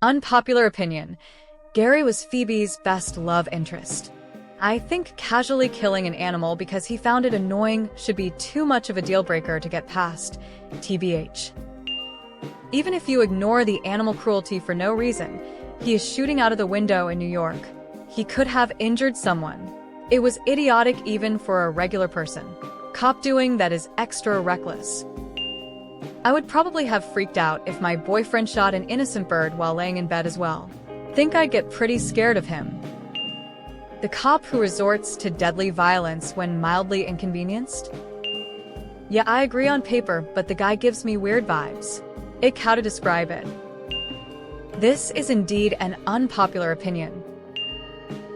Unpopular opinion. Gary was Phoebe's best love interest. I think casually killing an animal because he found it annoying should be too much of a deal breaker to get past, TBH. Even if you ignore the animal cruelty for no reason, he is shooting out of the window in New York. He could have injured someone. It was idiotic even for a regular person. Cop doing that is extra reckless. I would probably have freaked out if my boyfriend shot an innocent bird while laying in bed as well. Think I'd get pretty scared of him. The cop who resorts to deadly violence when mildly inconvenienced? Yeah, I agree on paper, but the guy gives me weird vibes. Ick, how to describe it. This is indeed an unpopular opinion.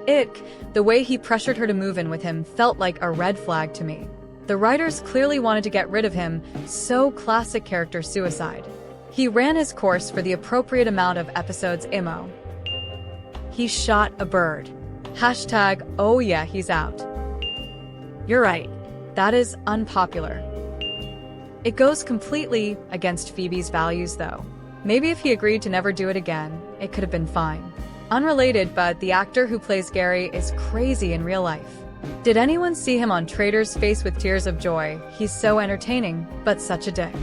Ick, the way he pressured her to move in with him felt like a red flag to me. The writers clearly wanted to get rid of him, so classic character suicide. He ran his course for the appropriate amount of episodes IMO. He shot a bird. Hashtag, oh yeah, he's out. You're right. That is unpopular. It goes completely against Phoebe's values, though. Maybe if he agreed to never do it again, it could have been fine. Unrelated, but the actor who plays Gary is crazy in real life. Did anyone see him on Trader's face with tears of joy? He's so entertaining, but such a dick.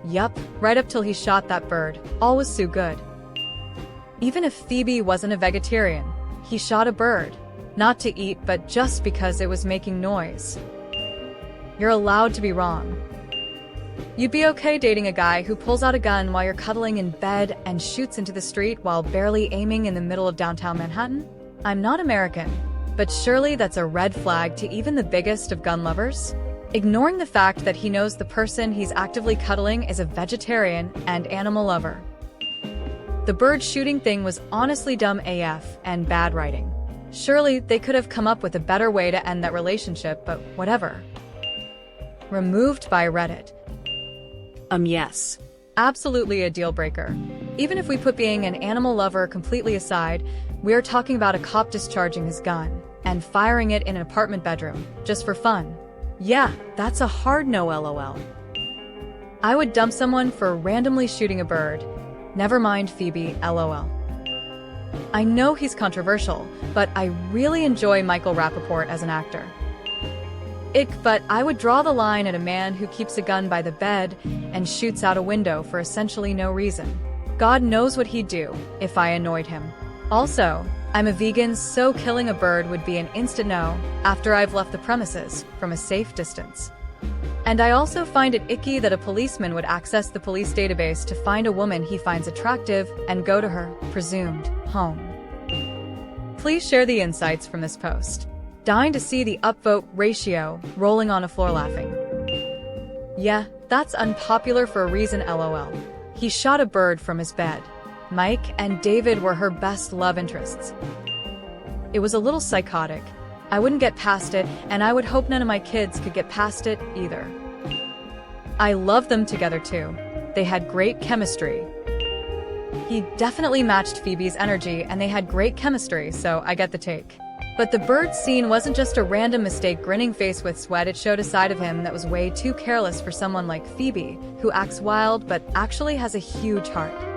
Yup, right up till he shot that bird. All was so good. Even if Phoebe wasn't a vegetarian, he shot a bird. Not to eat, but just because it was making noise. You're allowed to be wrong. You'd be okay dating a guy who pulls out a gun while you're cuddling in bed and shoots into the street while barely aiming in the middle of downtown Manhattan? I'm not American, but surely that's a red flag to even the biggest of gun lovers? Ignoring the fact that he knows the person he's actively cuddling is a vegetarian and animal lover. The bird shooting thing was honestly dumb AF and bad writing. Surely they could have come up with a better way to end that relationship, but whatever. Removed by Reddit. Yes. Absolutely a deal breaker. Even if we put being an animal lover completely aside, we are talking about a cop discharging his gun and firing it in an apartment bedroom, just for fun. Yeah, that's a hard no LOL. I would dump someone for randomly shooting a bird. Never mind Phoebe, LOL. I know he's controversial, but I really enjoy Michael Rappaport as an actor. Ick, but I would draw the line at a man who keeps a gun by the bed and shoots out a window for essentially no reason. God knows what he'd do if I annoyed him. Also, I'm a vegan, so killing a bird would be an instant no after I've left the premises from a safe distance. And I also find it icky that a policeman would access the police database to find a woman he finds attractive and go to her presumed home. Please share the insights from this post. Dying to see the upvote ratio, rolling on a floor laughing. Yeah, that's unpopular for a reason LOL. He shot a bird from his bed. Mike and David were her best love interests. It was a little psychotic. I wouldn't get past it, and I would hope none of my kids could get past it either. I love them together too. They had great chemistry. He definitely matched Phoebe's energy, and they had great chemistry, so I get the take. But the bird scene wasn't just a random mistake grinning face with sweat, it showed a side of him that was way too careless for someone like Phoebe, who acts wild but actually has a huge heart.